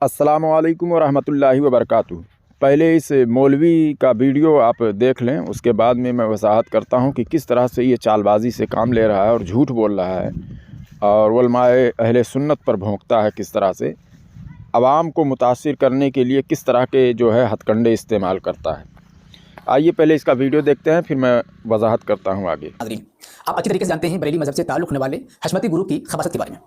अस्सलामु अलैकुम वरहमतुल्लाहि वबरकातुहू। पहले इस मौलवी का वीडियो आप देख लें, उसके बाद में मैं वजाहत करता हूं कि किस तरह से ये चालबाजी से काम ले रहा है और झूठ बोल रहा है और उलमाए अहले सुन्नत पर भोंकता है। किस तरह से आवाम को मुतासिर करने के लिए किस तरह के जो है हथकंडे इस्तेमाल करता है। आइए पहले इसका वीडियो देखते हैं, फिर मैं वजाहत करता हूँ आगे। आप अच्छी तरीके से जानते हैं बरेली मजहब से ताल्लुक़ रखने वाले हशमती गुरु की खबासत के बारे में।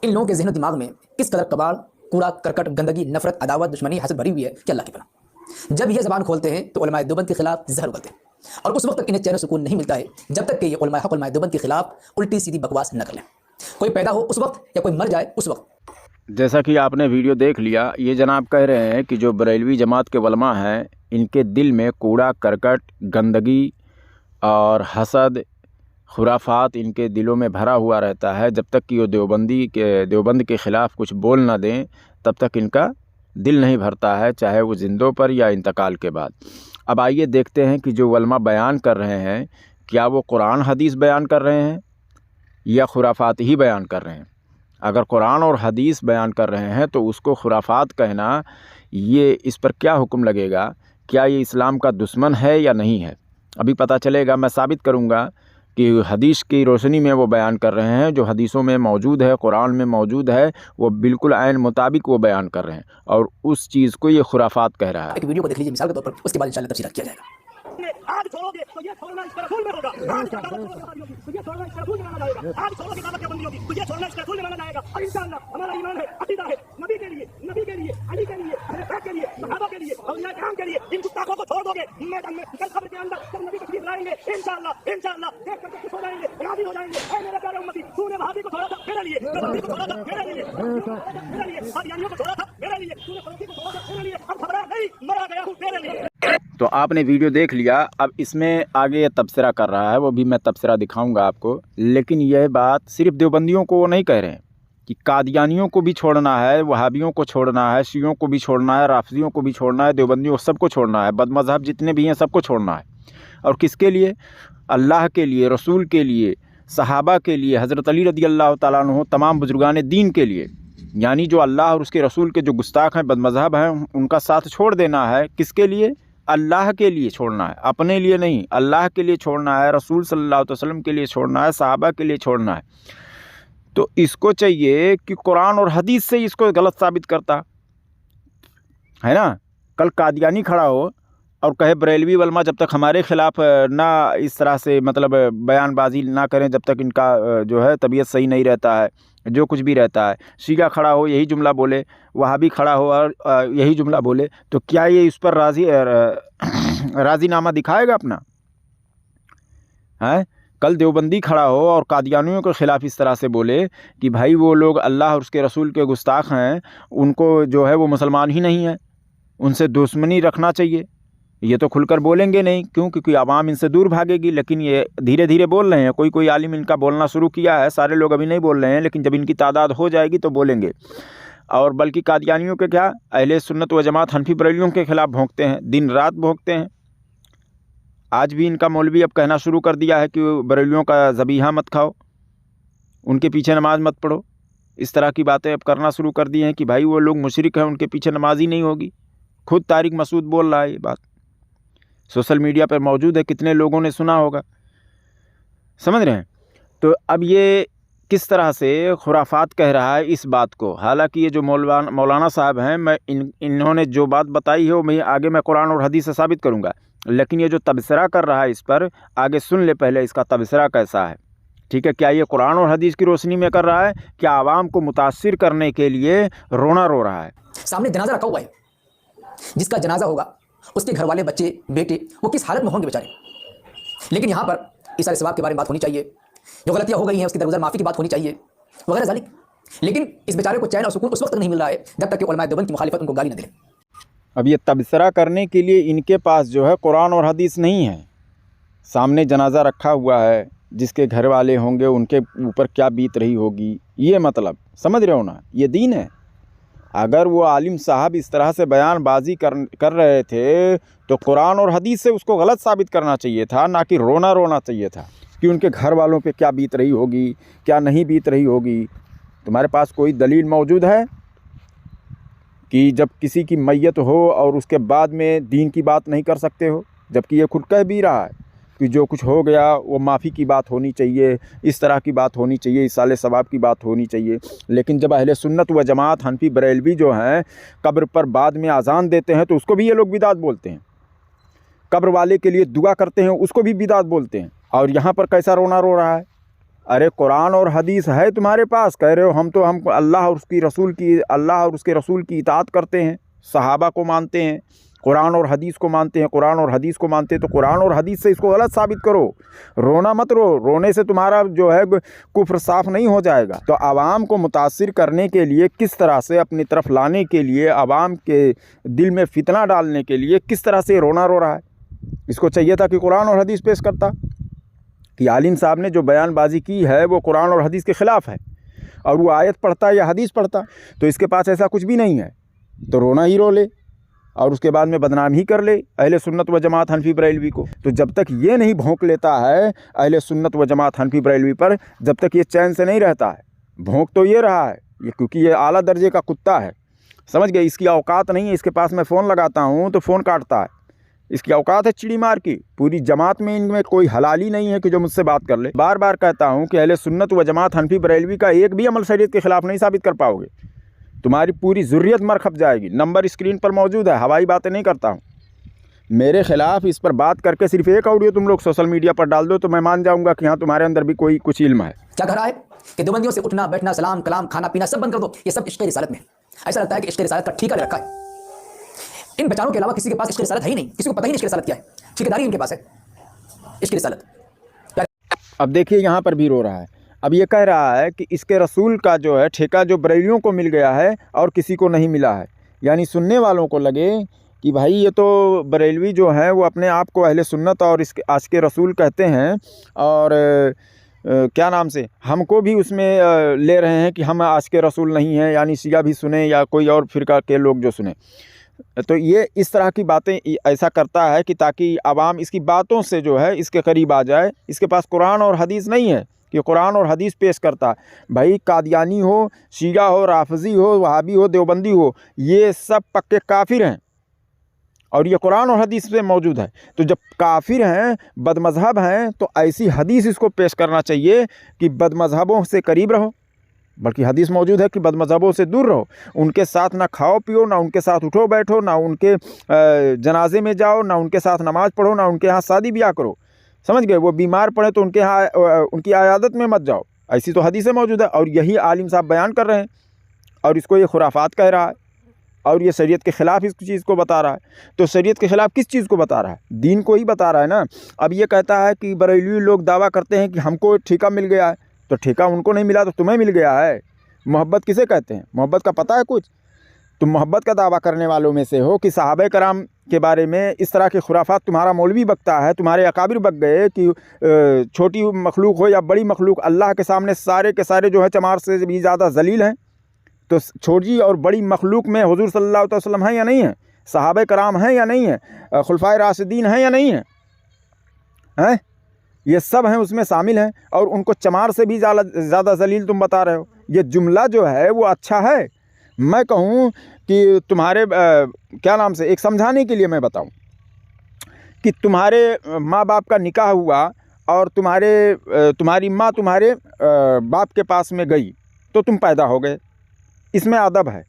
इन लोगों के ज़हन दिमाग में किस कदर कबाड़, कूड़ा करकट, गंदगी, नफरत, अदावत, दुश्मनी, हसद भरी हुई है कि अल्लाह की पनाह। जब ये ज़बान खोलते हैं तो उलमाए देवबंद के खिलाफ जहर उगलते हैं और उस वक्त तक इन्हें चैन सुकून नहीं मिलता है जब तक कि ये उलमाए हक़, उलमाए देवबंद के खिलाफ उल्टी सीधी बकवास न कर लें। कोई पैदा हो उस वक्त या कोई मर जाए उस वक्त। जैसा कि आपने वीडियो देख लिया, ये जनाब कह रहे हैं कि जो बरेलवी जमात के उलमा हैं, इनके दिल में कूड़ा करकट, गंदगी और हसद, खुराफात इनके दिलों में भरा हुआ रहता है। जब तक कि वो देवबंद के ख़िलाफ़ कुछ बोल ना दें तब तक इनका दिल नहीं भरता है, चाहे वो ज़िंदों पर या इंतकाल के बाद। अब आइए देखते हैं कि जो उलमा बयान कर रहे हैं, क्या वो कुरान हदीस बयान कर रहे हैं या खुराफात ही बयान कर रहे हैं। अगर कुरान और हदीस बयान कर रहे हैं तो उसको खुराफात कहना, ये इस पर क्या हुक्म लगेगा? क्या ये इस्लाम का दुश्मन है या नहीं है? अभी पता चलेगा। मैं साबित करूँगा कि हदीस की रोशनी में वो बयान कर रहे हैं, जो हदीसों में मौजूद है, कुरान में मौजूद है, वो बिल्कुल ऐन मुताबिक वो बयान कर रहे हैं और उस चीज़ को ये खुराफात कह रहा है। एक वीडियो को देख लीजिए मिसाल के तौर पर, उसके बाद इंशाअल्लाह तफसीलात किया जाएगा। आज छोड़ोगे तो ये छोड़ना इसका रसूल में होगा। आज तो ये छोड़ना इसका रसूल में माना जाएगा। आज छोड़ोगे दावत के बंदियों की तो ये छोड़ना इसका रसूल में माना जाएगा। और इंशाअल्लाह हमारा ईमान है, अकीदा है, नबी के लिए, अली के लिए, अहले के लिए, सहाबा के लिए, औलिया किराम के लिए। इन गुस्ताखों को छोड़ दोगे मैदान में, कल खबर के अंदर जब नबी तशरीफ लाएंगे इंशाअल्लाह देख करके खुश हो जाएंगे, राजी हो जाएंगे। ऐ मेरे प्यारे उम्मती, तूने वहाबी को छोड़ा था मेरे लिए, वहाबी को छोड़ा था मेरे लिए, हरियाणियों को छोड़ा था मेरे लिए, तूने फरोती को छोड़ा था मेरे लिए। अब घबरा नहीं, मरा गया हूँ तेरे लिए। तो आपने वीडियो देख लिया। अब इसमें आगे ये तबसरा कर रहा है, वो भी मैं तबसरा दिखाऊंगा आपको। लेकिन यह बात सिर्फ देवबंदियों को वो नहीं कह रहे हैं कि कादियानियों को भी छोड़ना है, वहाबियों को छोड़ना है, शियों को भी छोड़ना है, राफिजियों को भी छोड़ना है, देवबंदियों सबको छोड़ना है, बदमज़हब जितने भी हैं सबको छोड़ना है। और किसके लिए? अल्लाह के लिए, रसूल के लिए, सहाबा के लिए, हज़रत अली रज़ी अल्लाह तआला अन्हु, तमाम बुजुर्गान दीन के लिए। यानी जो अल्लाह और उसके रसूल के जो गुस्ताख हैं, बदमज़हब हैं, उनका साथ छोड़ देना है। किसके लिए? अल्लाह के लिए छोड़ना है, अपने लिए नहीं। अल्लाह के लिए छोड़ना है, रसूल सल्लल्लाहु अलैहि वसल्लम के लिए छोड़ना है, सहाबा के लिए छोड़ना है। तो इसको चाहिए कि कुरान और हदीस से इसको गलत साबित करता है ना। कल कादियानी खड़ा हो और कहे बरेलवी उलमा जब तक हमारे ख़िलाफ़ ना इस तरह से मतलब बयानबाजी ना करें, जब तक इनका जो है तबीयत सही नहीं रहता है, जो कुछ भी रहता है। शिया खड़ा हो यही जुमला बोले, वहाबी खड़ा हो और यही जुमला बोले, तो क्या ये इस पर राज़ीनामा दिखाएगा अपना? है कल देवबंदी खड़ा हो और कादियानियों के ख़िलाफ़ इस तरह से बोले कि भाई वो लोग अल्लाह और उसके रसूल के गुस्ताख हैं, उनको जो है वो मुसलमान ही नहीं है, उनसे दुश्मनी रखना चाहिए। ये तो खुलकर बोलेंगे नहीं, क्यों? क्योंकि आवाम इनसे दूर भागेगी। लेकिन ये धीरे धीरे बोल रहे हैं। कोई आलिम इनका बोलना शुरू किया है, सारे लोग अभी नहीं बोल रहे हैं, लेकिन जब इनकी तादाद हो जाएगी तो बोलेंगे। और बल्कि कादियानियों के क्या, अहले सुन्नत व जमात हनफी बरेलियों के ख़िलाफ़ भोंकते हैं, दिन रात भोंकते हैं। आज भी इनका मौलवी अब कहना शुरू कर दिया है कि बरेलियों का ज़बीहा मत खाओ, उनके पीछे नमाज मत पढ़ो। इस तरह की बातें अब करना शुरू कर दी हैं कि भाई वो लोग मुशरिक हैं, उनके पीछे नमाज ही नहीं होगी। खुद तारिक मसूद बोल रहा है ये बात, सोशल मीडिया पर मौजूद है, कितने लोगों ने सुना होगा। समझ रहे हैं? तो अब ये किस तरह से खुराफात कह रहा है इस बात को। हालांकि ये जो मौलाना साहब हैं, मैं इन्होंने जो बात बताई है वो मैं आगे मैं कुरान और हदीस से साबित करूंगा। लेकिन ये जो तबसरा कर रहा है इस पर आगे सुन ले पहले इसका तबसरा कैसा है, ठीक है? क्या ये कुरान और हदीस की रोशनी में कर रहा है, क्या आवाम को मुतासिर करने के लिए रोना रो रहा है? सामने जनाजा रखा हुआ है, जिसका जनाजा होगा उसके घर वाले, बच्चे, बेटे, वो किस हालत में होंगे बेचारे। लेकिन यहाँ पर इस सारे सवाब के बारे में बात होनी चाहिए, जो गलतियाँ हो गई हैं उसकी दरगुजर माफ़ी की बात होनी चाहिए वगैरह ज़ालिक। लेकिन इस बेचारे को चैन और सुकून उस वक्त तक नहीं मिल रहा है जब तक कि उलमाए देवबंद की मुखालिफत उनको गाली न दे। अब ये तबसरा करने के लिए इनके पास जो है कुरान और हदीस नहीं है। सामने जनाजा रखा हुआ है, जिसके घर वाले होंगे उनके ऊपर क्या बीत रही होगी, ये मतलब समझ रहे हो ना, ये दीन है। अगर वो आलिम साहब इस तरह से बयानबाजी कर रहे थे तो कुरान और हदीस से उसको गलत साबित करना चाहिए था, ना कि रोना चाहिए था कि उनके घर वालों पे क्या बीत रही होगी, क्या नहीं बीत रही होगी। तुम्हारे पास कोई दलील मौजूद है? کہ جب کسی کی میت ہو اور اس کے بعد میں دین کی بات نہیں کر سکتے ہو، جبکہ یہ خود کہہ بھی رہا ہے کہ جو کچھ ہو گیا وہ معافی کی بات ہونی چاہیے، اس طرح کی بات ہونی چاہیے، ایصال ثواب کی بات ہونی چاہیے۔ لیکن جب اہل سنت و جماعت حنفی بریلوی جو ہیں قبر پر بعد میں اذان دیتے ہیں تو اس کو بھی یہ لوگ بدعت بولتے ہیں، قبر والے کے لیے دعا کرتے ہیں اس کو بھی بدعت بولتے ہیں۔ اور یہاں پر کیسا رونا رو رہا ہے؟ ارے قرآن اور حدیث ہے تمہارے پاس، کہہ رہے ہو ہم اللہ اور اس کے رسول کی اطاعت کرتے ہیں، صحابہ کو مانتے ہیں، قرآن اور حدیث کو مانتے ہیں، قرآن اور حدیث کو مانتے ہیں، تو قرآن اور حدیث سے اس کو غلط ثابت کرو۔ رونا مت رو، رونے سے تمہارا جو ہے کفر صاف نہیں ہو جائے گا۔ تو عوام کو متاثر کرنے کے لیے، کس طرح سے اپنی طرف لانے کے لیے، عوام کے دل میں فتنہ ڈالنے کے لیے کس طرح سے رونا رو رہا ہے؟ اس کو چاہیے تھا کہ قرآن اور حدیث پیش کرتا، کہ عالم صاحب نے جو بیان بازی کی ہے وہ قرآن اور حدیث کے خلاف ہے، اور وہ آیت پڑھتا یا حدیث پڑھتا، تو اس کے پاس ایسا کچھ بھی نہیں ہے، تو رونا ہی رو لے اور اس کے بعد میں بدنام ہی کر لے اہل سنت و جماعت حنفی بریلوی کو۔ تو جب تک یہ نہیں بھونک لیتا ہے اہل سنت و جماعت حنفی بریلوی پر، جب تک یہ چین سے نہیں رہتا ہے۔ بھونک تو یہ رہا ہے کیونکہ یہ اعلیٰ درجے کا کتا ہے، سمجھ گئے؟ اس کی اوقات نہیں ہے، اس کے پاس میں فون لگاتا ہوں تو فون کاٹتا ہے، اس کی اوقات ہے چڑی مار کی۔ پوری جماعت میں ان میں کوئی حلالی نہیں ہے کہ جو مجھ سے بات کر لے۔ بار بار کہتا ہوں کہ اہل سنت و جماعت حنفی بریلوی کا ایک بھی عمل شریعت کے خلاف نہیں ثابت کر پاؤ گے، تمہاری پوری ذریت مر کھپ جائے گی۔ نمبر اسکرین پر موجود ہے، ہوائی باتیں نہیں کرتا ہوں۔ میرے خلاف اس پر بات کر کے صرف ایک آڈیو تم لوگ سوشل میڈیا پر ڈال دو تو میں مان جاؤں گا کہ ہاں تمہارے اندر بھی کوئی کچھ علم ہے۔ کیا کہہ رہا ہے کہ دیوبندیوں سے اٹھنا بیٹھنا، سلام کلام، کھانا پینا سب بند کر دو، یہ سب عشق رسالت میں ہے۔ ایسا لگتا ہے کہ عشق رسالت کا ٹھیکہ لے رکھا ہے۔ ان بیچاروں کے علاوہ کسی کے پاس عشق رسالت ہے ہی نہیں، کسی کو پتہ ہی نہیں عشق رسالت کیا ہے، ٹھیکیداری ان کے پاس ہے عشق رسالت۔ اب دیکھیے یہاں پر بھی رو رہا ہے، اب یہ کہہ رہا ہے کہ اس کے رسول کا جو ہے ٹھیکہ جو بریلیوں کو مل گیا ہے اور کسی کو نہیں ملا ہے، یعنی سننے والوں کو لگے کہ بھائی یہ تو بریلوی جو ہیں وہ اپنے آپ کو اہل سنت اور اس کے عاشق رسول کہتے ہیں، اور کیا نام سے ہم کو بھی اس میں لے رہے ہیں کہ ہم عاشق رسول نہیں ہیں، یعنی شیعہ بھی سنیں یا کوئی اور فرقہ کے لوگ جو سنیں۔ تو یہ اس طرح کی باتیں ایسا کرتا ہے کہ تاکہ عوام اس کی باتوں سے جو ہے اس کے قریب آ جائے۔ اس کے پاس قرآن اور حدیث نہیں ہے کہ قرآن اور حدیث پیش کرتا۔ بھائی قادیانی ہو، شیعہ ہو، رافضی ہو، وہابی ہو، دیوبندی ہو، یہ سب پکے کافر ہیں، اور یہ قرآن اور حدیث میں موجود ہے۔ تو جب کافر ہیں، بد مذہب ہیں، تو ایسی حدیث اس کو پیش کرنا چاہیے کہ بد مذہبوں سے قریب رہو، بلکہ حدیث موجود ہے کہ بد مذہبوں سے دور رہو، ان کے ساتھ نہ کھاؤ پیو، نہ ان کے ساتھ اٹھو بیٹھو، نہ ان کے جنازے میں جاؤ، نہ ان کے ساتھ نماز پڑھو، نہ ان کے ہاں شادی بیاہ کرو، سمجھ گئے؟ وہ بیمار پڑے تو ان کے ہاں ان کی عیادت میں مت جاؤ، ایسی تو حدیثیں موجود ہے، اور یہی عالم صاحب بیان کر رہے ہیں، اور اس کو یہ خرافات کہہ رہا ہے، اور یہ شریعت کے خلاف اس چیز کو بتا رہا ہے۔ تو شریعت کے خلاف کس چیز کو بتا رہا ہے؟ دین کو ہی بتا رہا ہے نا۔ اب یہ کہتا ہے کہ بریلوی لوگ دعویٰ کرتے ہیں کہ ہم کو ٹھیکہ مل گیا ہے، تو ٹھیکہ ان کو نہیں ملا تو تمہیں مل گیا ہے۔ محبت کسے کہتے ہیں؟ محبت کا پتہ ہے کچھ؟ تم محبت کا دعویٰ کرنے والوں میں سے ہو کہ صحابہ کرام کے بارے میں اس طرح کے خرافات تمہارا مولوی بکتا ہے، تمہارے اکابر بک گئے کہ چھوٹی مخلوق ہو یا بڑی مخلوق، اللہ کے سامنے سارے کے سارے جو ہے چمار سے بھی زیادہ ذلیل ہیں۔ تو چھوٹی اور بڑی مخلوق میں حضور صلی اللہ علیہ وسلم ہیں یا نہیں ہیں؟ صحابہ کرام ہیں یا نہیں ہیں؟ خلفائے راشدین ہیں یا نہیں ہیں؟ یہ سب ہیں، اس میں شامل ہیں، اور ان کو چمار سے بھی زیادہ ذلیل تم بتا رہے ہو۔ یہ جملہ جو ہے وہ اچھا ہے؟ میں کہوں کہ تمہارے کیا نام سے ایک سمجھانے کے لیے میں بتاؤں کہ تمہارے ماں باپ کا نکاح ہوا اور تمہاری ماں تمہارے باپ کے پاس میں گئی تو تم پیدا ہو گئے، اس میں ادب ہے۔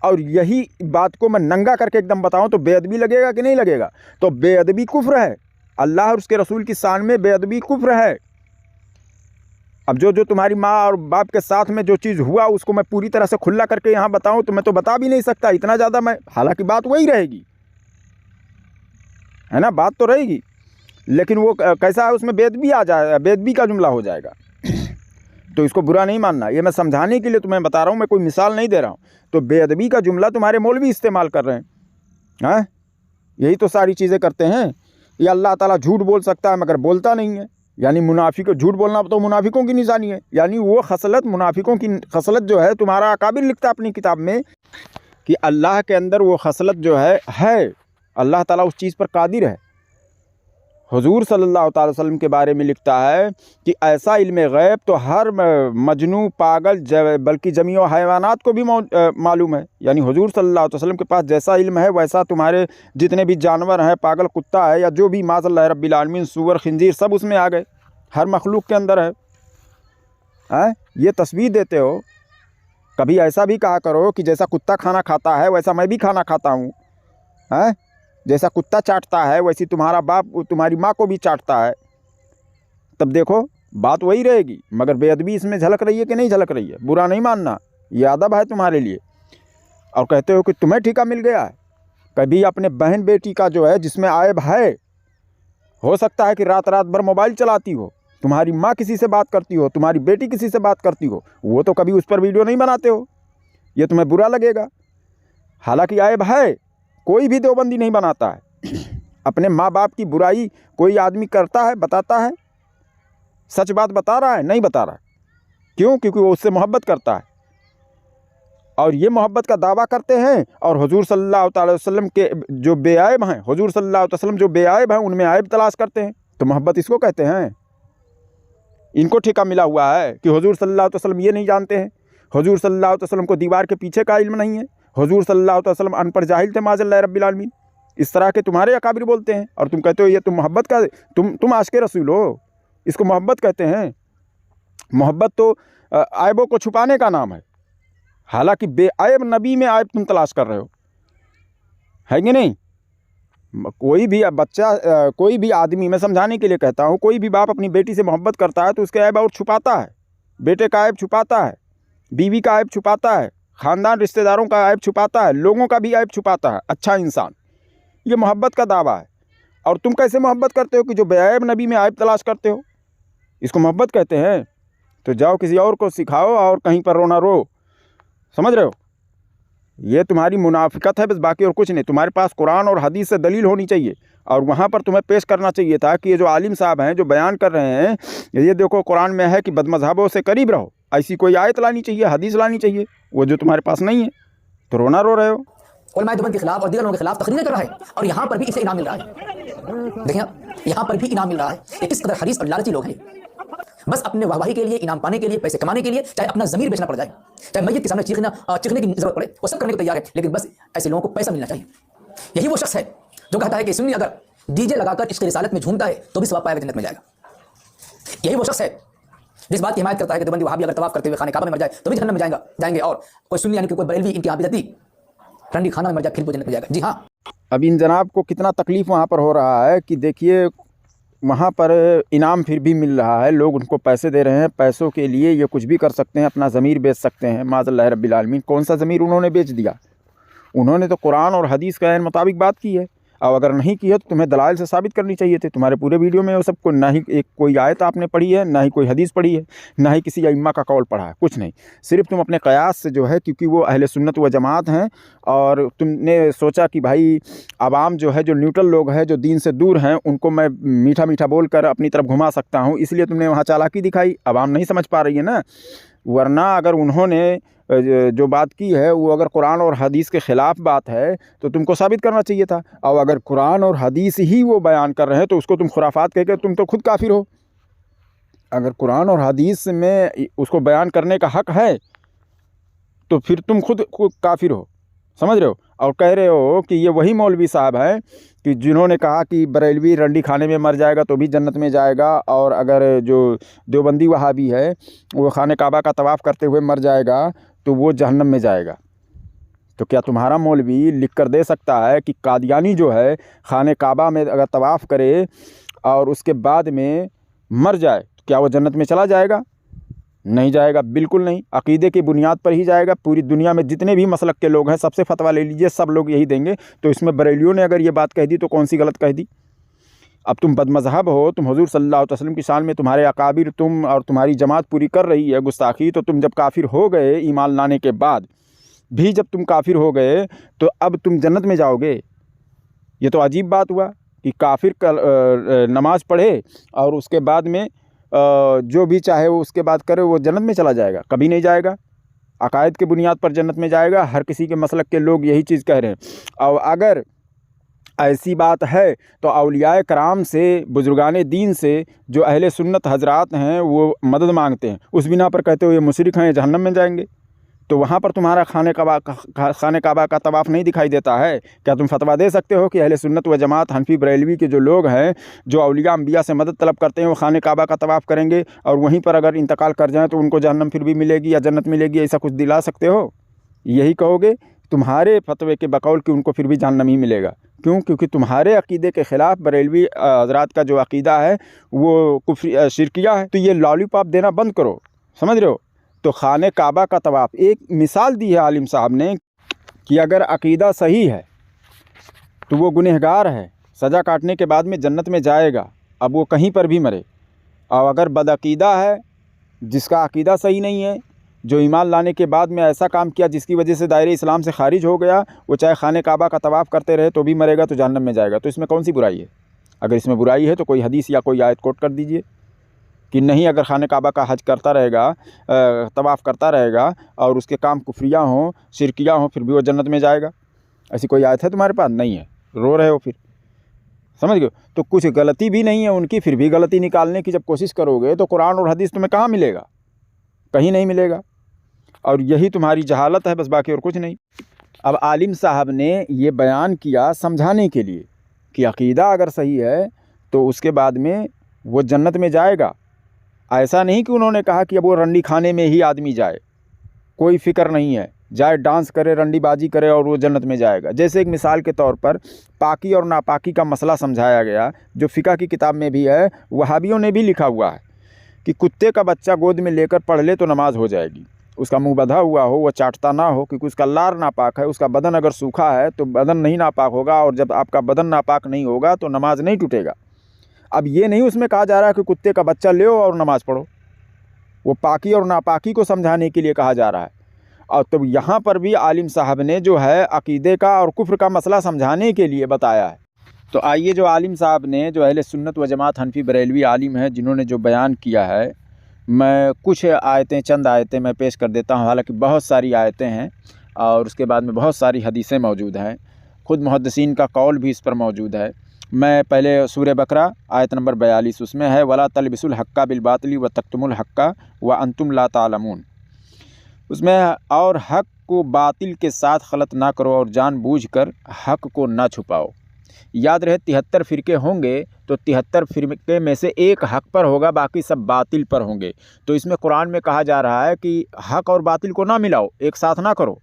اور یہی بات کو میں ننگا کر کے ایک دم بتاؤں تو بے ادبی لگے گا کہ نہیں لگے گا؟ تو بے ادبی کفر ہے، اللہ اور اس کے رسول کی شان میں بے ادبی کفر ہے۔ اب جو تمہاری ماں اور باپ کے ساتھ میں جو چیز ہوا اس کو میں پوری طرح سے کھلا کر کے یہاں بتاؤں تو میں تو بتا بھی نہیں سکتا، اتنا زیادہ میں، حالانکہ بات وہی رہے گی، ہے نا، بات تو رہے گی، لیکن وہ کیسا ہے، اس میں بے ادبی آ جائے گا، بے ادبی کا جملہ ہو جائے گا، تو اس کو برا نہیں ماننا۔ یہ میں سمجھانے کے لیے تمہیں بتا رہا ہوں، میں کوئی مثال نہیں دے رہا ہوں۔ تو بے ادبی کا جملہ تمہارے مولوی استعمال کر رہے ہیں، ہاں، یہی تو ساری چیزیں کرتے ہیں۔ یہ اللہ تعالیٰ جھوٹ بول سکتا ہے مگر بولتا نہیں ہے، یعنی منافق، جھوٹ بولنا تو منافقوں کی نشانی ہے، یعنی وہ خصلت، منافقوں کی خصلت جو ہے، تمہارا اکابر لکھتا ہے اپنی کتاب میں کہ اللہ کے اندر وہ خصلت جو ہے اللہ تعالیٰ اس چیز پر قادر ہے، हुजूर सल्लल्लाहु अलैहि वसल्लम के बारे में लिखता है कि ऐसा इल्म गैब तो हर मजनू पागल बल्कि जमीओ हैवानात को भी मालूम है। यानी हुजूर सल्लल्लाहु अलैहि वसल्लम के पास जैसा इल्म है वैसा तुम्हारे जितने भी जानवर हैं, पागल कुत्ता है या जो भी माज़अल्लाह रब्बिल आलमीन, सूअर खिंजीर सब उसमें आ गए, हर मखलूक के अंदर है। ये तस्वीर देते हो। कभी ऐसा भी कहा करो कि जैसा कुत्ता खाना खाता है वैसा मैं भी खाना खाता हूँ, हैं? जैसा कुत्ता चाटता है वैसी तुम्हारा बाप तुम्हारी माँ को भी चाटता है। तब देखो बात वही रहेगी, मगर बेअदबी इसमें झलक रही है कि नहीं झलक रही है? बुरा नहीं मानना, ये अदब है तुम्हारे लिए। और कहते हो कि तुम्हें ठिका मिल गया है। कभी अपने बहन बेटी का जो है जिसमें आयब है, हो सकता है कि रात रात भर मोबाइल चलाती हो, तुम्हारी माँ किसी से बात करती हो, तुम्हारी बेटी किसी से बात करती हो, वो तो कभी उस पर वीडियो नहीं बनाते हो, ये तुम्हें बुरा लगेगा। हालांकि आयब है, कोई भी देवबंदी नहीं बनाता है। अपने माँ बाप की बुराई कोई आदमी करता है, बताता है, सच बात बता रहा है? नहीं बता रहा है। क्यों? क्योंकि वो उससे मोहब्बत करता है। और ये मोहब्बत का दावा करते हैं और हुजूर सल्लल्लाहु अलैहि वसल्लम के जो बेआयब हैं, हुजूर सल्लल्लाहु अलैहि वसल्लम जो बेआयब हैं उनमें आयब तलाश करते हैं। तो मोहब्बत इसको कहते हैं। इनको ठेका मिला हुआ है कि हुजूर सल्लल्लाहु अलैहि वसल्लम ये नहीं जानते हैं, हुजूर सल्लल्लाहु अलैहि वसल्लम को दीवार के पीछे का इल्म नहीं है, हुजूर सल्लल्लाहु अलैहि वसल्लम अनपढ़ जाहिल थे माज़अल्लाह रब्बिल आलमीन। इस तरह के तुम्हारे अकाबिर बोलते हैं और तुम कहते हो ये तुम मोहब्बत का तुम आशिक़े रसूल हो, इसको मोहब्बत कहते हैं। मोहब्बत तो आयबों को छुपाने का नाम है। हालांकि बेआयब नबी में आयब तुम तलाश कर रहे हो, है कि नहीं? कोई भी बच्चा, कोई भी आदमी, मैं समझाने के लिए कहता हूँ, कोई भी बाप अपनी बेटी से मोहब्बत करता है तो उसके ऐब और छुपाता है। बेटे का ऐब छुपाता है, बीवी का ऐब छुपाता है, ख़ानदान रिश्तेदारों का ऐब छुपाता है, लोगों का भी ऐब छुपाता है। अच्छा इंसान, ये मोहब्बत का दावा है। और तुम कैसे मोहब्बत करते हो कि जो बेऐब नबी में ऐब तलाश करते हो? इसको मोहब्बत कहते हैं। तो जाओ किसी और को सिखाओ और कहीं पर रोना रो। समझ रहे हो? ये तुम्हारी मुनाफिकत है बस, बाकी और कुछ नहीं। तुम्हारे पास कुरान और हदीस से दलील होनी चाहिए और वहाँ पर तुम्हें पेश करना चाहिए था कि ये जो आलिम साहब हैं जो बयान कर रहे हैं, ये देखो कुरान में है कि बदमज़हबों से करीब रहो, ऐसी कोई आयत लानी चाहिए, हदीस लानी चाहिए, वो जो तुम्हारे पास नहीं है। तो रोना रो रहे हो। उलमाए देवबंद के खिलाफ और दीगर लोगों के खिलाफ तकरीरें कर रहा है और यहाँ पर भी इसे इनाम मिल रहा है। देखिए यहाँ पर भी इनाम मिल रहा है। ये किस कदर हरीस और लालची लोग हैं। बस अपने वाहवाही के लिए, इनाम पाने के लिए, पैसे कमाने के लिए, चाहे अपना ज़मीर बेचना पड़ जाए, चाहे मैयत के सामने चीखने की ज़रूरत पड़े, वो सब करने को तैयार है। लेकिन बस ऐसे लोगों को पैसा मिलना चाहिए। यही वो शख्स है जो कहता है कि सुन्नी अगर डीजे लगाकर इश्क़ रिसालत में झूमता है तो भी सवाब पाएगा, जन्नत में जाएगा। यही वो शख्स है जिस बात की हिमायत करता है कि देवबंदी वहाबी अगर तवाफ़ करते हुए खाने काबा में मर जाए तो भी जन्नत में जाएंगे, और कोई सुन्नी यानी कि कोई बरेलवी इनकी आबिदती रंडी खाना में मर जाए फिर वो जन्नत में जाएगा। जी हाँ, अब इन जनाब को कितना तकलीफ़ वहाँ पर हो रहा है कि देखिए वहाँ पर इनाम फिर भी मिल रहा है, लोग उनको पैसे दे रहे हैं, पैसों के लिए ये कुछ भी कर सकते हैं, अपना ज़मीर बेच सकते हैं माज़अल्लाह रब्बिल आलमीन। कौन सा ज़मीर उन्होंने बेच दिया? उन्होंने तो कुरान और हदीस के मुताबिक बात की है। और अगर नहीं की है तो तुम्हें दलाइल से साबित करनी चाहिए थे। तुम्हारे पूरे वीडियो में वो सब को ना ही एक कोई आयत आपने पढ़ी है, ना ही कोई हदीस पढ़ी है, ना ही किसी अइम्मा का कौल पढ़ा है, कुछ नहीं। सिर्फ तुम अपने क़यास से जो है, क्योंकि वो अहले सुन्नत व जमात हैं और तुमने सोचा कि भाई आवाम जो है, जो न्यूट्रल लोग हैं, जो दीन से दूर हैं, उनको मैं मीठा मीठा बोल कर अपनी तरफ घुमा सकता हूँ, इसलिए तुमने वहाँ चालाकी दिखाई। आवाम नहीं समझ पा रही है ना। वरना अगर उन्होंने जो बात की है वो अगर कुरान और हदीस के ख़िलाफ़ बात है तो तुमको साबित करना चाहिए था। और अगर कुरान और हदीस ही वो बयान कर रहे हैं तो उसको तुम खुराफात कह के तुम तो खुद काफिर हो। अगर कुरान और हदीस में उसको बयान करने का हक़ है तो फिर तुम खुद काफिर हो। समझ रहे हो? और कह रहे हो कि ये वही मौलवी साहब हैं कि जिन्होंने कहा कि बरेलवी रंडी खाने में मर जाएगा तो भी जन्नत में जाएगा, और अगर जो देवबंदी वहाबी है वो खाने काबा का तवाफ़ करते हुए मर जाएगा तो वो जहन्नम में जाएगा। तो क्या तुम्हारा मौलवी लिख कर दे सकता है कि कादियानी जो है खाने काबा में अगर तवाफ़ करे और उसके बाद में मर जाए तो क्या वो जन्नत में चला जाएगा? नहीं जाएगा, बिल्कुल नहीं। अक़ीदे की बुनियाद पर ही जाएगा। पूरी दुनिया में जितने भी मसलक के लोग हैं सबसे फतवा ले लीजिए, सब लोग यही देंगे। तो इसमें बरेलियों ने अगर ये बात कह दी तो कौन सी गलत कह दी? अब तुम बदमज़हब हो, तुम हुज़ूर सल्लल्लाहु अलैहि वसल्लम की शान में तुम्हारे अकाबिर, तुम और तुम्हारी जमात पूरी कर रही है गुस्ताखी, तो तुम जब काफिर हो गए ईमान लाने के बाद भी, जब तुम काफिर हो गए तो अब तुम जन्नत में जाओगे? ये तो अजीब बात हुआ कि काफिर का नमाज़ पढ़े और उसके बाद में जो भी चाहे वो उसके बाद करे वो जन्नत में चला जाएगा? कभी नहीं जाएगा। अकायद के बुनियाद पर जन्नत में जाएगा। हर किसी के मसलक के लोग यही चीज़ कह रहे हैं। और ایسی بات ہے تو اولیاء کرام سے، بزرگان دین سے جو اہل سنت حضرات ہیں وہ مدد مانگتے ہیں، اس بنا پر کہتے ہو یہ مشرک ہیں، یہ جہنم میں جائیں گے، تو وہاں پر تمہارا خانہ کعبہ کا طواف نہیں دکھائی دیتا ہے؟ کیا تم فتویٰ دے سکتے ہو کہ اہل سنت و جماعت حنفی بریلوی کے جو لوگ ہیں جو اولیاء انبیاء سے مدد طلب کرتے ہیں وہ خانہ کعبہ کا طواف کریں گے اور وہیں پر اگر انتقال کر جائیں تو ان کو جہنم پھر بھی ملے گی یا جنت ملے گی، ایسا کچھ دلا سکتے ہو؟ یہی کہو گے؟ تمہارے فتوے کے بقول کہ ان کو پھر بھی جہنم ہی ملے گا. کیوں؟ کیونکہ تمہارے عقیدے کے خلاف بریلوی حضرات کا جو عقیدہ ہے وہ کفر شرکیہ ہے. تو یہ لالی پاپ دینا بند کرو، سمجھ رہے ہو؟ تو خانہ کعبہ کا طواف ایک مثال دی ہے عالم صاحب نے کہ اگر عقیدہ صحیح ہے تو وہ گنہگار ہے، سزا کاٹنے کے بعد میں جنت میں جائے گا، اب وہ کہیں پر بھی مرے. اور اگر بدعقیدہ ہے، جس کا عقیدہ صحیح نہیں ہے، جو ایمان لانے کے بعد میں ایسا کام کیا جس کی وجہ سے دائرہ اسلام سے خارج ہو گیا، وہ چاہے خانہ کعبہ کا طواف کرتے رہے تو بھی مرے گا، تو جہنم میں جائے گا. تو اس میں کون سی برائی ہے؟ اگر اس میں برائی ہے تو کوئی حدیث یا کوئی آیت کوٹ کر دیجئے کہ نہیں، اگر خانہ کعبہ کا حج کرتا رہے گا، طواف کرتا رہے گا اور اس کے کام کفریہ ہوں، شرکیہ ہوں، پھر بھی وہ جنت میں جائے گا. ایسی کوئی آیت ہے تمہارے پاس؟ نہیں ہے. رو رہے ہو پھر، سمجھ گئے؟ تو کچھ غلطی بھی نہیں ہے ان کی، پھر بھی غلطی نکالنے کی جب کوشش کرو گے تو قرآن اور حدیث تمہیں کہاں ملے گا؟ کہیں نہیں ملے گا. اور یہی تمہاری جہالت ہے، بس باقی اور کچھ نہیں. اب عالم صاحب نے یہ بیان کیا سمجھانے کے لیے کہ عقیدہ اگر صحیح ہے تو اس کے بعد میں وہ جنت میں جائے گا. ایسا نہیں کہ انہوں نے کہا کہ اب وہ رنڈی کھانے میں ہی آدمی جائے، کوئی فکر نہیں ہے، جائے ڈانس کرے، رنڈی بازی کرے اور وہ جنت میں جائے گا. جیسے ایک مثال کے طور پر پاکی اور ناپاکی کا مسئلہ سمجھایا گیا، جو فقہ کی کتاب میں بھی ہے، وہابیوں نے بھی لکھا ہوا ہے کہ کتے کا بچہ گود میں لے کر پڑھ لے تو نماز ہو جائے گی. اس کا منہ بدھا ہوا ہو، وہ چاٹتا نہ ہو، کیونکہ اس کا لار ناپاک ہے. اس کا بدن اگر سوکھا ہے تو بدن نہیں ناپاک ہوگا، اور جب آپ کا بدن ناپاک نہیں ہوگا تو نماز نہیں ٹوٹے گا. اب یہ نہیں اس میں کہا جا رہا ہے کہ کتے کا بچہ لے اور نماز پڑھو، وہ پاکی اور ناپاکی کو سمجھانے کے لیے کہا جا رہا ہے. اور تب یہاں پر بھی عالم صاحب نے جو ہے عقیدے کا اور کفر کا مسئلہ سمجھانے کے لیے بتایا ہے. تو آئیے جو عالم صاحب نے، جو اہل سنت و جماعت حنفی بریلوی عالم ہیں، جنہوں نے جو بیان کیا ہے، میں کچھ آیتیں، چند آیتیں میں پیش کر دیتا ہوں. حالانکہ بہت ساری آیتیں ہیں اور اس کے بعد میں بہت ساری حدیثیں موجود ہیں، خود محدثین کا قول بھی اس پر موجود ہے. میں پہلے سورہ بقرہ آیت نمبر 42 اس میں ہے، وَلَا تَلْبِسُوا الْحَقَّ بِالْبَاطِلِ وَتَكْتُمُوا الْحَقَّ وَأَنْتُمْ لَا تَعْلَمُونَ. اس میں اور حق کو باطل کے ساتھ خلط نہ کرو اور جان بوجھ کر حق کو نہ چھپاؤ. یاد رہے 73 فرقے ہوں گے تو 73 فرقے میں سے ایک حق پر ہوگا، باقی سب باطل پر ہوں گے. تو اس میں قرآن میں کہا جا رہا ہے کہ حق اور باطل کو نہ ملاؤ، ایک ساتھ نہ کرو.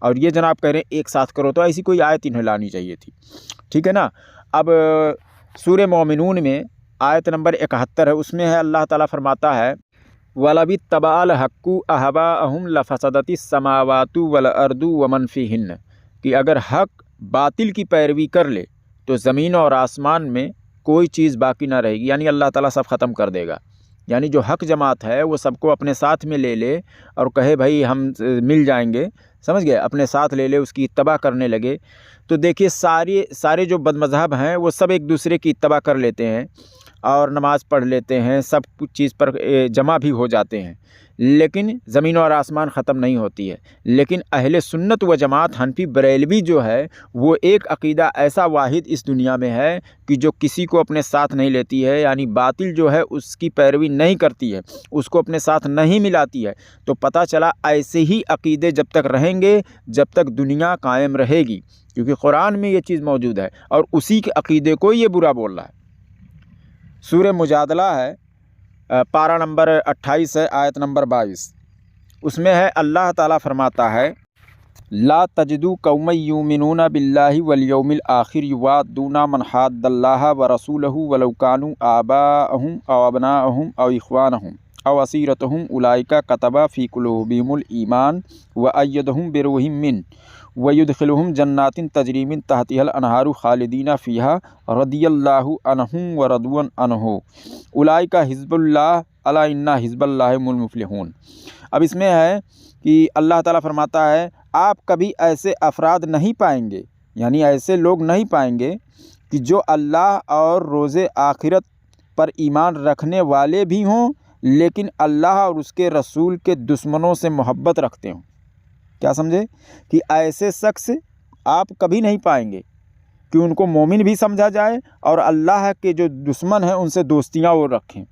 اور یہ جناب کہہ رہے ہیں ایک ساتھ کرو، تو ایسی کوئی آیت انہیں لانی چاہیے تھی. ٹھیک ہے نا؟ اب سورہ مومنون میں آیت نمبر 71 ہے، اس میں ہے اللہ تعالیٰ فرماتا ہے وَلَبِتَّبَعَ الْحَقُّ أَهْوَاءَهُمْ لَفَسَدَتِ السَّمَاوَاتُ وَالْأَرْضُ وَمَنْ فِيهِنَّ. کہ اگر حق باطل کی پیروی کر لے تو زمین اور آسمان میں کوئی چیز باقی نہ رہے گی، یعنی اللہ تعالیٰ سب ختم کر دے گا. یعنی جو حق جماعت ہے وہ سب کو اپنے ساتھ میں لے لے اور کہے بھائی ہم مل جائیں گے، سمجھ گئے، اپنے ساتھ لے لے، اس کی اتباع کرنے لگے. تو دیکھیے سارے جو بد مذہب ہیں وہ سب ایک دوسرے کی اتباع کر لیتے ہیں اور نماز پڑھ لیتے ہیں، سب کچھ چیز پر جمع بھی ہو جاتے ہیں، لیکن زمین اور آسمان ختم نہیں ہوتی ہے. لیکن اہل سنت و جماعت حنفی بریلوی جو ہے وہ ایک عقیدہ ایسا واحد اس دنیا میں ہے کہ جو کسی کو اپنے ساتھ نہیں لیتی ہے، یعنی باطل جو ہے اس کی پیروی نہیں کرتی ہے، اس کو اپنے ساتھ نہیں ملاتی ہے. تو پتہ چلا ایسے ہی عقیدے جب تک رہیں گے جب تک دنیا قائم رہے گی، کیونکہ قرآن میں یہ چیز موجود ہے اور اسی کے عقیدے کو یہ برا بول رہا ہے. سورہ مجادلہ ہے، پارہ نمبر 28 ہے، آیت نمبر 22. اس میں ہے اللہ تعالیٰ فرماتا ہے لا تجدوا قوما یؤمنون باللہ والیوم الآخر یوادون من حاد اللہ ورسولہ ولو كانوا آباءهم او ابناءهم او اخوانهم او عشیرتهم اولئک کتب فی قلوبہم الایمان وأیدہم بروح منہ وَيُدْخِلُهُمْ جَنَّاتٍ تَجْرِي مِن تَحْتِهَا الْأَنْهَارُ خَالِدِينَ فِيهَا رَضِيَ اللَّهُ عَنْهُمْ وَرَضُوا عَنْهُ أُولَئِكَ حِزْبُ اللَّهِ أَلَا إِنَّ حِزْبَ اللَّهِ هُمُ الْمُفْلِحُونَ. اب اس میں ہے کہ اللہ تعالیٰ فرماتا ہے آپ کبھی ایسے افراد نہیں پائیں گے، یعنی ایسے لوگ نہیں پائیں گے کہ جو اللہ اور روز آخرت پر ایمان رکھنے والے بھی ہوں لیکن اللہ اور اس کے رسول کے دشمنوں سے محبت رکھتے ہوں. کیا سمجھے؟ کہ ایسے شخص آپ کبھی نہیں پائیں گے कि उनको मोमिन भी समझा जाए और अल्लाह के जो दुश्मन हैं उनसे दोस्तियाँ वो रखें।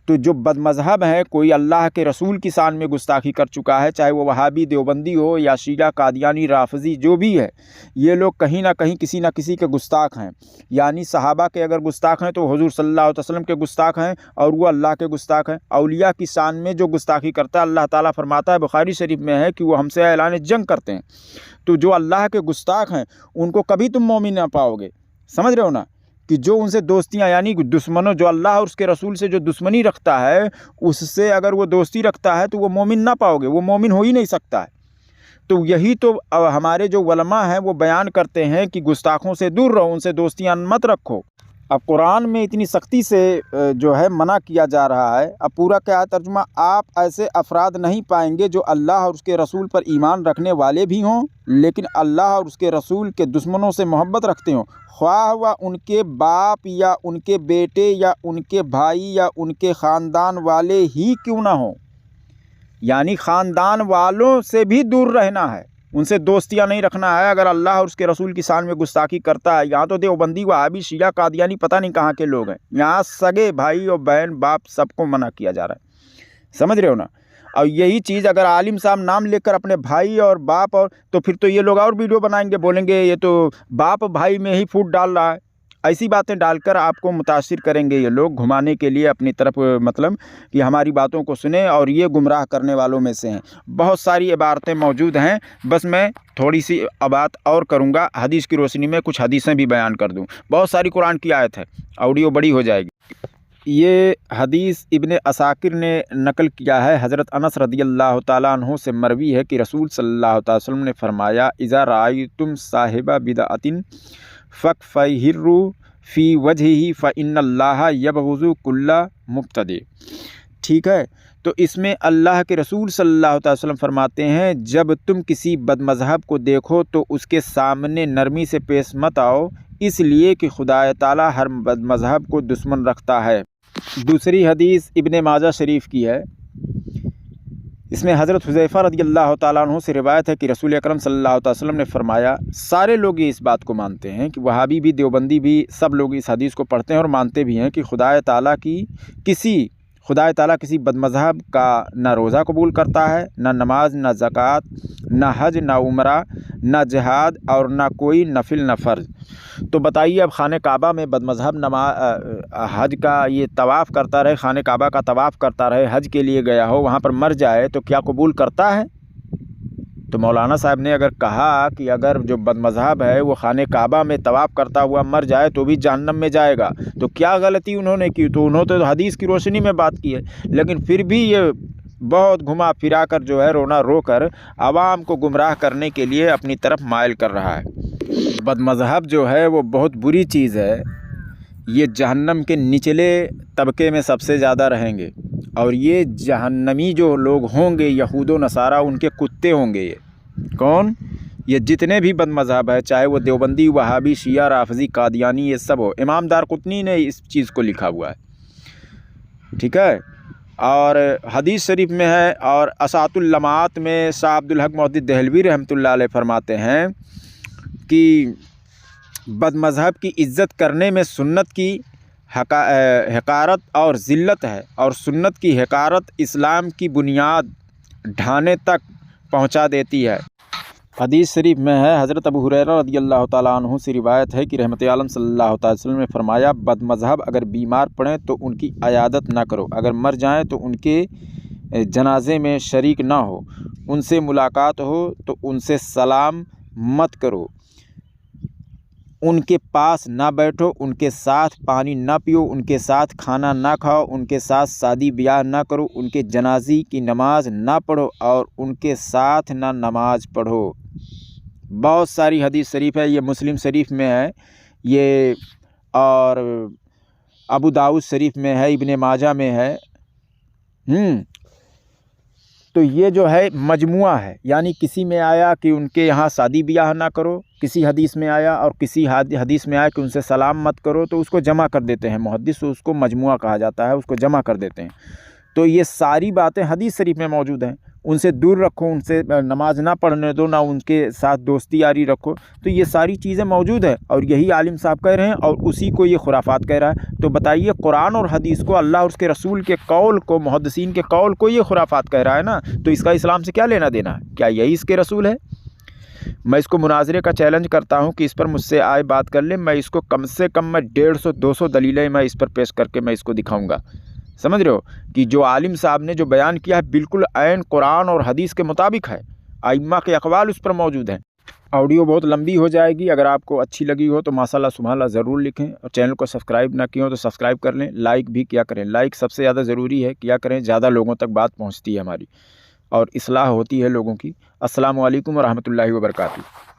तो जो बदमज़हब हैं, कोई अल्लाह के रसूल की शान में गुस्ताखी कर चुका है, चाहे वो वहाबी देवबंदी हो या शिया कादियानी राफजी जो भी है, ये लोग कहीं ना कहीं किसी न किसी के गुस्ताख हैं। यानी सहाबा के अगर गुस्ताख हैं तो हुजूर सल्लल्लाहु अलैहि वसल्लम के गुस्ताख हैं और वो अल्लाह के गुस्ताख हैं। औलिया की शान में जो गुस्ताखी करता है, अल्लाह ताला फरमाता है, बुखारी शरीफ में है कि वो हमसे ऐलान जंग करते हैं। तो जो अल्लाह के गुस्ताख हैं उनको कभी तुम मोमिन ना पाओगे। समझ रहे हो ना, कि जो उनसे दोस्तियां, यानी दुश्मनों, जो अल्लाह और उसके रसूल से जो दुश्मनी रखता है उससे अगर वो दोस्ती रखता है तो वो मोमिन ना पाओगे, वो मोमिन हो ही नहीं सकता है। तो यही तो हमारे जो उलमा हैं वो बयान करते हैं कि गुस्ताखों से दूर रहो, उनसे दोस्तियां मत रखो। अब कुरान में इतनी सख्ती से जो है मना किया जा रहा है। अब पूरा क्या है तर्जुमा, आप ऐसे अफराद नहीं पाएंगे जो अल्लाह और उसके रसूल पर ईमान रखने वाले भी हों लेकिन अल्लाह और उसके रसूल के दुश्मनों से मोहब्बत रखते हों, ख्वाह व उनके बाप या उनके बेटे या उनके भाई या उनके ख़ानदान वाले ही क्यों ना हों। यानी ख़ानदान वालों से भी दूर रहना है, उनसे दोस्तियां नहीं रखना है अगर अल्लाह और उसके रसूल की शान में गुस्ताखी करता है। यहाँ तो देवबंदी वहाबी शिया कादियानी पता नहीं कहाँ के लोग हैं, यहाँ सगे भाई और बहन बाप सबको मना किया जा रहा है। समझ रहे हो ना। और यही चीज़ अगर आलिम साहब नाम लेकर अपने भाई और बाप और, तो फिर तो ये लोग और वीडियो बनाएंगे, बोलेंगे ये तो बाप भाई में ही फूट डाल रहा है। ऐसी बातें डालकर आपको मुतासिर करेंगे ये लोग, घुमाने के लिए अपनी तरफ, मतलब कि हमारी बातों को सुने, और ये गुमराह करने वालों में से हैं। बहुत सारी इबारतें मौजूद हैं, बस मैं थोड़ी सी बात और करूँगा, हदीस की रोशनी में कुछ हदीसें भी बयान कर दूँ। बहुत सारी कुरान की आयत है, ऑडियो बड़ी हो जाएगी। ये हदीस इब्ने असाकिर ने नकल किया है, हज़रत अनस रदियल्लाहु ताला अन्हु से मरवी है कि रसूल सल्लल्लाहु अलैहि वसल्लम ने फरमाया, इज़ा राअयतुम साहिबा बिदअतिन फ़कफ़हिर्रु फ़ी वजहिही फ़इन्नल्लाहा यबग़ुज़ु कुल्ला मुब्तदी। ठीक है, तो इसमें अल्लाह के रसूल सल्लल्लाहु अलैहि वसल्लम फरमाते हैं, जब तुम किसी बदमज़हब को देखो तो उसके सामने नरमी से पेश मत आओ, इसलिए कि खुदा ताला हर बदमज़हब को दुश्मन रखता है। दूसरी हदीस इब्ने माजा शरीफ की है, इसमें हज़रत हुज़ैफ़ा रदियल्लाहु ताला अन्हु से रिवायत है कि रसूल अकरम सल्लल्लाहु अलैहि वसल्लम ने फरमाया, सारे लोग ये इस बात को मानते हैं कि वहाबी भी देवबंदी भी सब लोग इस हदीस को पढ़ते हैं और मानते भी हैं कि खुदा ताला किसी बदमज़हब का ना रोज़ा कबूल करता है, ना नमाज, ना ज़कात, ना हज, ना उम्रा, ना जिहाद और ना कोई नफिल न फ़र्ज। तो बताइए, अब खाने काबा में बदमज़हब हज का ये तवाफ़ करता रहे, खाने काबा का तवाफ़ करता रहे, हज के लिए गया हो, वहाँ पर मर जाए तो क्या कबूल करता है? तो मौलाना साहब ने अगर कहा कि अगर जो बदमज़हब है वो खाने काबा में तवाफ़ करता हुआ मर जाए तो भी जहन्नम में जाएगा, तो क्या गलती उन्होंने की? तो उन्होंने तो हदीस की रोशनी में बात की है, लेकिन फिर भी ये बहुत घुमा फिरा कर जो है रोना रोकर आवाम को गुमराह करने के लिए अपनी तरफ माइल कर रहा है। बदमज़हब जो है वो बहुत बुरी चीज़ है, ये जहन्नम के निचले तबके में सबसे ज़्यादा रहेंगे, और ये जहन्नमी जो लोग होंगे यहूद व नसारा, उनके कुत्ते होंगे। ये कौन? ये जितने भी बदमज़हब है, चाहे वो देवबंदी, वहाबी, शिया, राफजी, कादियानी, ये सब हो। इमाम दारक़ुतनी ने इस चीज़ को लिखा हुआ है, ठीक है। और हदीस शरीफ में है, और असातुल लमात में शाह अब्दुल हक मुहद्दिस देहलवी रहमतुल्लाह अलैह फरमाते हैं कि बदमज़हब की इज़्ज़त करने में सुन्नत की हकारत और ज़िल्लत है, और सुन्नत की हकारत इस्लाम की बुनियाद ढाने तक पहुंचा देती है। हदीस शरीफ में है, हज़रत अबू हुरैरा रदियल्लाहु ताला अन्हु से रिवायत है कि रहमत आलम सल्लल्लाहु अलैहि वसल्लम ने फरमाया, बदमज़हब अगर बीमार पड़ें तो उनकी अयादत ना करो, अगर मर जाएं तो उनके जनाजे में शरीक ना हो, उनसे मुलाकात हो तो उनसे सलाम मत करो, उनके पास ना बैठो, उनके साथ पानी ना पियो, उनके साथ खाना ना खाओ, उनके साथ शादी ब्याह ना करो, उनके जनाजी की नमाज ना पढ़ो और उनके साथ ना नमाज पढ़ो। बहुत सारी हदीस शरीफ है, ये मुस्लिम शरीफ में है ये, और अबू दाऊद शरीफ में है, इब्ने माजा में है। तो ये जो है मजमुआ है, यानी किसी में आया कि उनके यहाँ शादी ब्याह ना करो, किसी हदीस में आया, और किसी हदीस में आया कि उनसे सलाम मत करो, तो उसको जमा कर देते हैं मुहद्दिस, उसको मजमुआ कहा जाता है, उसको जमा कर देते हैं। तो ये सारी बातें हदीस शरीफ में मौजूद हैं। उनसे दूर रखो, उनसे नमाज ना पढ़ने दो, ना उनके साथ दोस्ती यारी रखो। तो ये सारी चीज़ें मौजूद है और यही आलिम साहब कह रहे हैं और उसी को ये खुराफात कह रहा है। तो बताइए, कुरान और हदीस को, अल्लाह और उसके रसूल के कौल को, मुहद्दिसीन के कौल को ये खुराफात कह रहा है ना, तो इसका इस्लाम से क्या लेना देना है? क्या यही इसके रसूल है? मैं इसको मुनाजरे का चैलेंज करता हूं कि इस पर मुझसे आए बात कर ले। मैं इसको कम से कम मैं 150-200 दलीलें मैं इस पर पेश करके मैं इसको दिखाऊंगा। समझ रहे हो कि जो आलिम साहब ने जो बयान किया है बिल्कुल ऐन कुरान और हदीस के मुताबिक है। आइम्मा के अक़वाल उस पर मौजूद हैं। ऑडियो बहुत लंबी हो जाएगी, अगर आपको अच्छी लगी हो तो माशाल्लाह सुभानअल्लाह ज़रूर लिखें और चैनल को सब्सक्राइब ना किया हो तो सब्सक्राइब कर लें, लाइक भी किया करें। लाइक सबसे ज़्यादा ज़रूरी है, किया करें, ज़्यादा लोगों तक बात पहुँचती है हमारी और इस्लाह होती है लोगों की। अस्सलामु अलैकुम व रहमतुल्लाहि व बरकातुहू।